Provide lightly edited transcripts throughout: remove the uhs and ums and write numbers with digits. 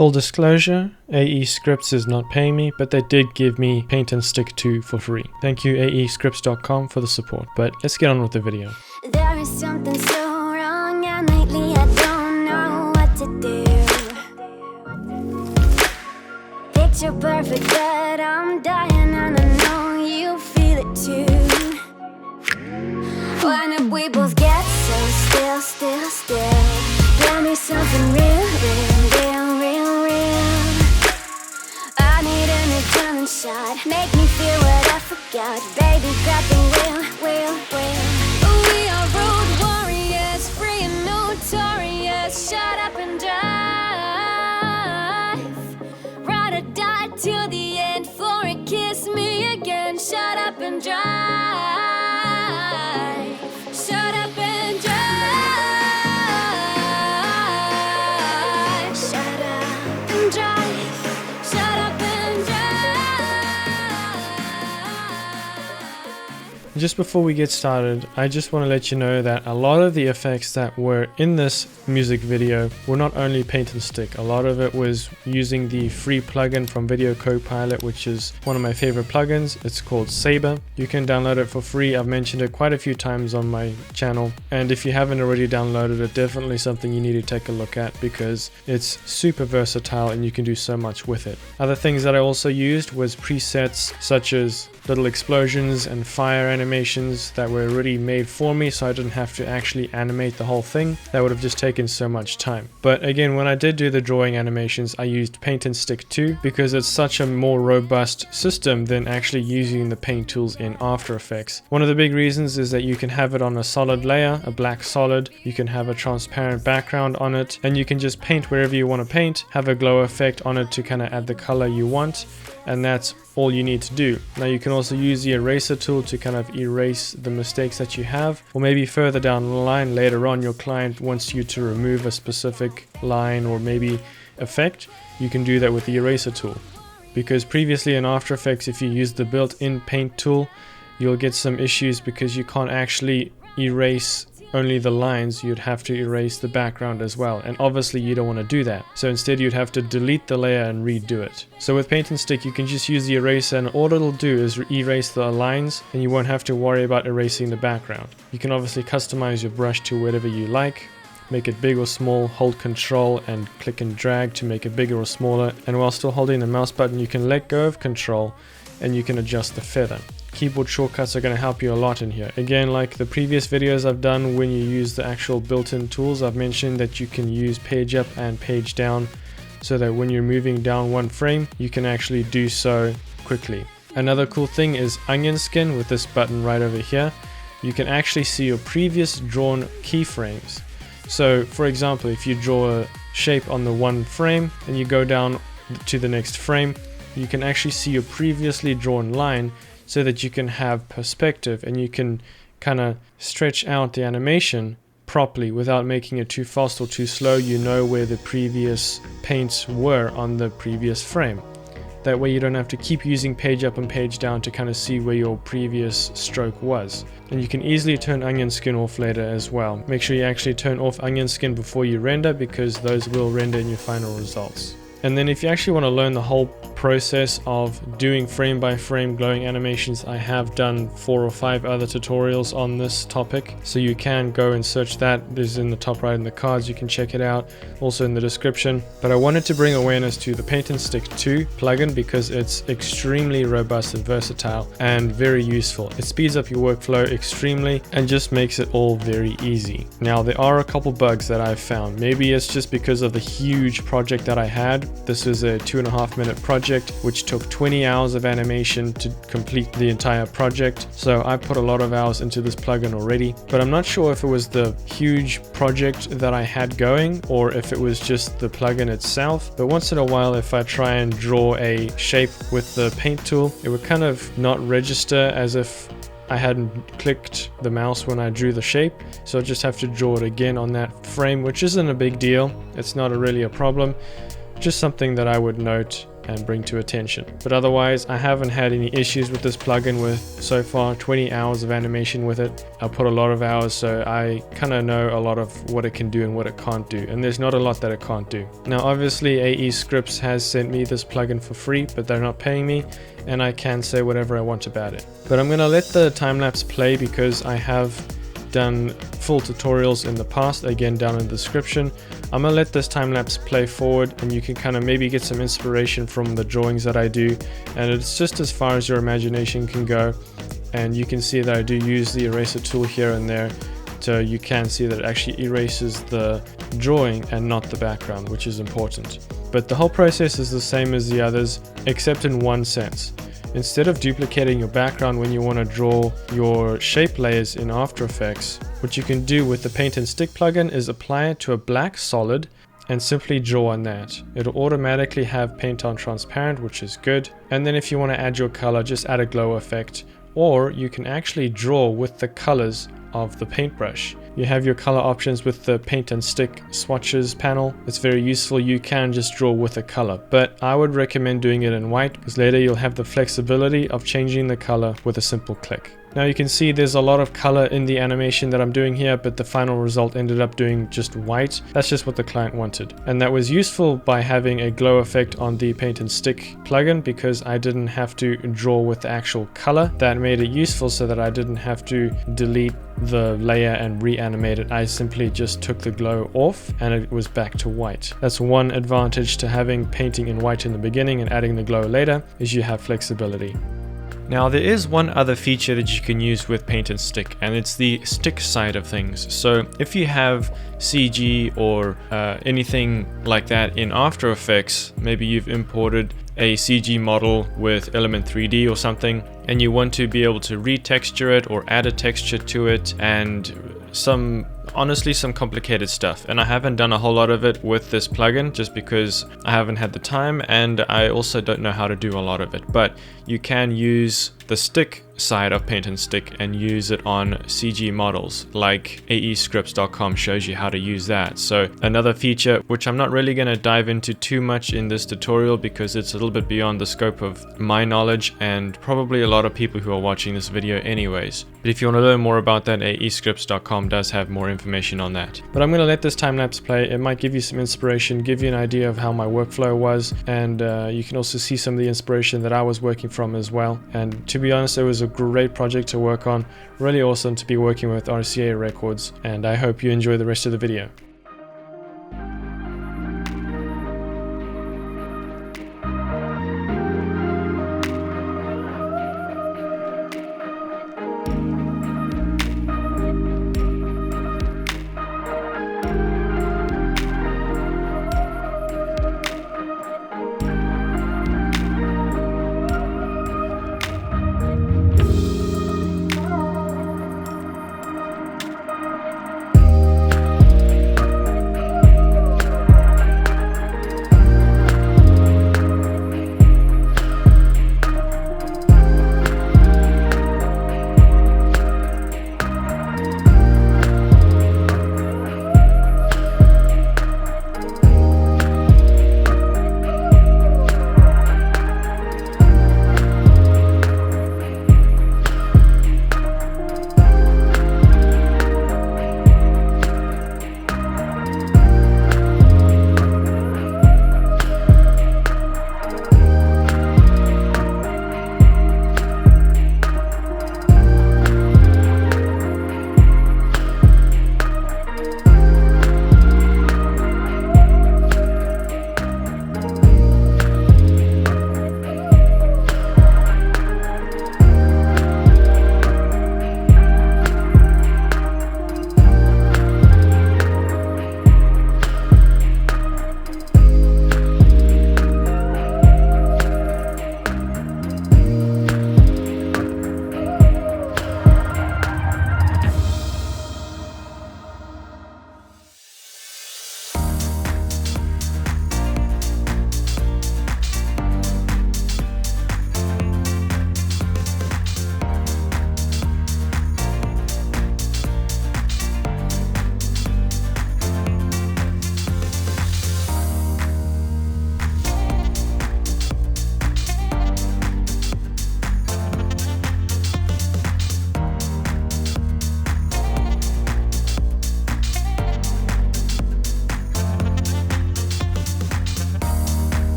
Full disclosure, AE Scripts is not paying me, but they did give me Paint and Stick 2 for free. Thank you aescripts.com for the support, but let's get on with the video. There is something so wrong, and lately I don't know what to do. Picture perfect, but I'm dying and I know you feel it too. Why don't we both get so still? Give me something real. I need an adrenaline shot, make me feel what I forgot. Baby, grab the wheel. We are road warriors, free and notorious. Shut up and drive. Ride or die till the end. For a kiss me again. Shut up and drive. Shut up and drive. Shut up and drive. Shut up and drive. Just before we get started, I just want to let you know that a lot of the effects that were in this music video were not only paint and stick. A lot of it was using the free plugin from Video Copilot, which is one of my favorite plugins. It's called Saber. You can download it for free. I've mentioned it quite a few times on my channel, and if you haven't already downloaded it, definitely something you need to take a look at because it's super versatile and you can do so much with it. Other things that I also used was presets such as little explosions and fire animations that were already made for me, so I didn't have to actually animate the whole thing. That would have just taken so much time. But again, when I did do the drawing animations, I used Paint and Stick 2 because it's such a more robust system than actually using the paint tools in After Effects. One of the big reasons is that you can have it on a solid layer, a black solid, you can have a transparent background on it, and you can just paint wherever you want to paint, have a glow effect on it to kind of add the color you want, and that's all you need to do. Now you can also use the eraser tool to kind of erase the mistakes that you have, or maybe further down the line later on your client wants you to remove a specific line or maybe effect, you can do that with the eraser tool. Because previously in After Effects, if you use the built-in paint tool, you'll get some issues because you can't actually erase only the lines, you'd have to erase the background as well, and obviously you don't want to do that, so instead you'd have to delete the layer and redo it. So with Paint and Stick you can just use the eraser, and all it'll do is erase the lines and you won't have to worry about erasing the background. You can obviously customize your brush to whatever you like, make it big or small, hold control and click and drag to make it bigger or smaller, and while still holding the mouse button you can let go of control and you can adjust the feather. Keyboard shortcuts are going to help you a lot in here. Again, like the previous videos I've done, when you use the actual built-in tools, I've mentioned that you can use page up and page down so that when you're moving down one frame, you can actually do so quickly. Another cool thing is onion skin with this button right over here. You can actually see your previous drawn keyframes. So for example, if you draw a shape on the one frame and you go down to the next frame, you can actually see your previously drawn line so that you can have perspective and you can kind of stretch out the animation properly without making it too fast or too slow. You know where the previous paints were on the previous frame. That way you don't have to keep using page up and page down to kind of see where your previous stroke was. And you can easily turn onion skin off later as well. Make sure you actually turn off onion skin before you render, because those will render in your final results. And then if you actually want to learn the whole process of doing frame by frame glowing animations, I have done 4 or 5 other tutorials on this topic, so you can go and search that. This is in the top right in the cards, you can check it out, also in the description. But I wanted to bring awareness to the Paint and Stick 2 plugin because it's extremely robust and versatile and very useful. It speeds up your workflow extremely and just makes it all very easy. Now there are a couple bugs that I've found. Maybe it's just because of the huge project that I had. This was a 2.5 minute project which took 20 hours of animation to complete the entire project, so I put a lot of hours into this plugin already. But I'm not sure if it was the huge project that I had going or if it was just the plugin itself. But once in a while, if I try and draw a shape with the paint tool, it would kind of not register as if I hadn't clicked the mouse when I drew the shape, so I just have to draw it again on that frame, which isn't a big deal. It's not really a problem, just something that I would note and bring to attention. But otherwise, I haven't had any issues with this plugin with so far 20 hours of animation with it. I put a lot of hours, so I kind of know a lot of what it can do and what it can't do, and there's not a lot that it can't do. Now obviously AE Scripts has sent me this plugin for free, but they're not paying me, and I can say whatever I want about it. But I'm gonna let the time-lapse play because I have done full tutorials in the past, again down in the description. I'm gonna let this time-lapse play forward, and you can kind of maybe get some inspiration from the drawings that I do, and it's just as far as your imagination can go. And you can see that I do use the eraser tool here and there, so you can see that it actually erases the drawing and not the background, which is important. But the whole process is the same as the others, except in one sense. Instead of duplicating your background when you want to draw your shape layers in After Effects, what you can do with the Paint and Stick plugin is apply it to a black solid and simply draw on that. It'll automatically have paint on transparent, which is good. And then if you want to add your color, just add a glow effect, or you can actually draw with the colors of the paintbrush. You have your color options with the Paint and Stick swatches panel. It's very useful. You can just draw with a color, but I would recommend doing it in white because later you'll have the flexibility of changing the color with a simple click. Now you can see there's a lot of color in the animation that I'm doing here, but the final result ended up doing just white. That's just what the client wanted. And that was useful by having a glow effect on the Paint and Stick plugin because I didn't have to draw with the actual color. That made it useful so that I didn't have to delete the layer and reanimate it. I simply just took the glow off and it was back to white. That's one advantage to having painting in white in the beginning and adding the glow later, is you have flexibility. Now there is one other feature that you can use with Paint and Stick, and it's the stick side of things. So if you have CG or anything like that in After Effects, maybe you've imported a CG model with Element 3D or something, and you want to be able to retexture it or add a texture to it, and honestly some complicated stuff. And I haven't done a whole lot of it with this plugin just because I haven't had the time, and I also don't know how to do a lot of it. But you can use the stick side of Paint and Stick and use it on CG models, like aescripts.com shows you how to use that. So another feature which I'm not really going to dive into too much in this tutorial because it's a little bit beyond the scope of my knowledge and probably a lot of people who are watching this video anyways. But if you want to learn more about that, aescripts.com does have more information on that. But I'm going to let this time-lapse play. It might give you some inspiration, give you an idea of how my workflow was, and you can also see some of the inspiration that I was working from as well. And to be honest, it was a great project to work on. Really awesome to be working with RCA Records, and I hope you enjoy the rest of the video.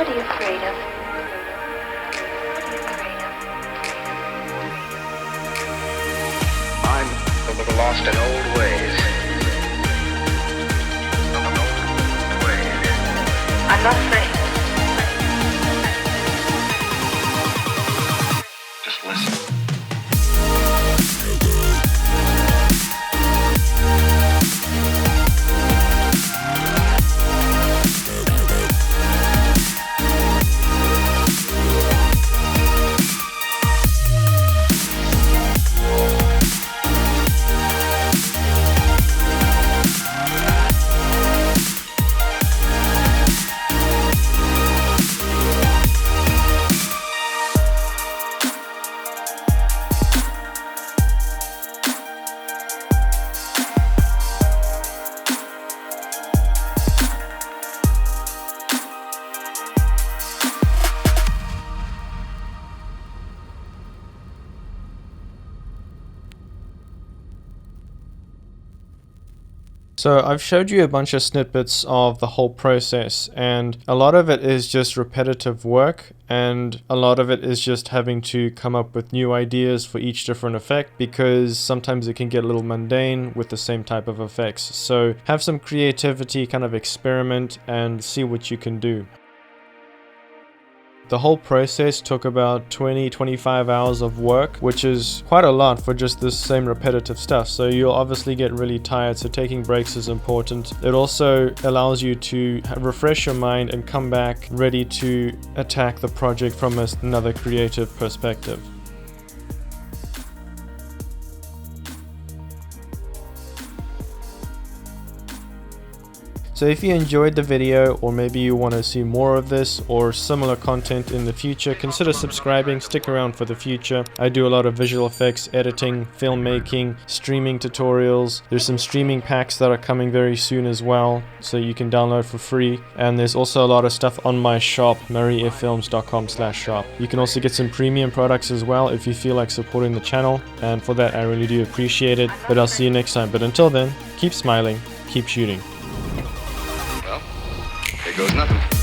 What are you afraid of? I'm lost in old ways. I'm not afraid. Just listen. So I've showed you a bunch of snippets of the whole process, and a lot of it is just repetitive work, and a lot of it is just having to come up with new ideas for each different effect, because sometimes it can get a little mundane with the same type of effects. So have some creativity, kind of experiment and see what you can do. The whole process took about 20-25 hours of work, which is quite a lot for just this same repetitive stuff. So you'll obviously get really tired, so taking breaks is important. It also allows you to refresh your mind and come back ready to attack the project from another creative perspective. So if you enjoyed the video, or maybe you want to see more of this or similar content in the future, consider subscribing, stick around for the future. I do a lot of visual effects, editing, filmmaking, streaming tutorials. There's some streaming packs that are coming very soon as well, so you can download for free. And there's also a lot of stuff on my shop, murrayfrost.com/shop. You can also get some premium products as well if you feel like supporting the channel, and for that I really do appreciate it. But I'll see you next time. But until then, keep smiling, keep shooting. There goes nothing.